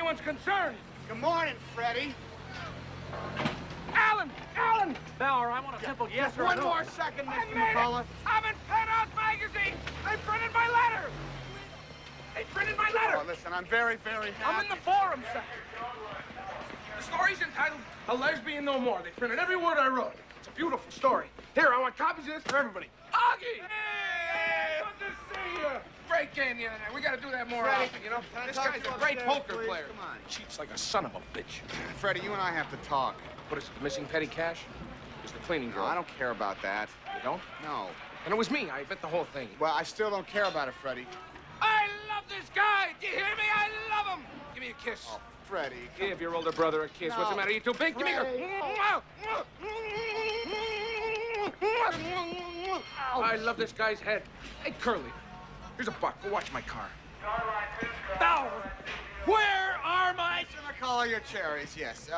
anyone's concerned. Good morning, Freddie. Alan! Alan! Bauer, I want a simple yes or One no. more second, I Mr. made McCullough. it! I'm in Penthouse Magazine! They printed my letter! They printed my letter! Oh, listen, I'm very, very happy. I'm in the forum section. The story's entitled A Lesbian No More. They printed every word I wrote. It's a beautiful story. Here, I want copies of this for everybody. Augie! Hey! Good to see you! Great game the other night. We gotta do that more Freddie, often, you know? can I This talk guy's to you a great upstairs, poker please? player. Come on. Cheats like a son of a bitch. Freddie, you and I have to talk. What is it, the missing petty cash? It's the cleaning No, girl. I don't care about that. You don't? No. And it was me. I bet the whole thing. Well, I still don't care about it, Freddie. I love this guy! Do you hear me? I love him! Give me a kiss. Oh, Freddie. Give your older brother a kiss. No. What's the matter? You too big? Give me Freddie. I love this guy's head. Hey, Curly, here's a buck. Go watch my car. Bauer, where are my... Mr. McCullough, your cherries, yes.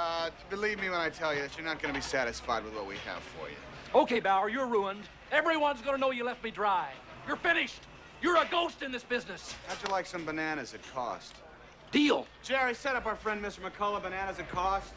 Believe me when I tell you that you're not going to be satisfied with what we have for you. Okay, Bauer, you're ruined. Everyone's gonna know you left me dry. You're finished. You're a ghost in this business. How'd you like some bananas at cost? Deal. Jerry, set up our friend Mr. McCullough bananas at cost.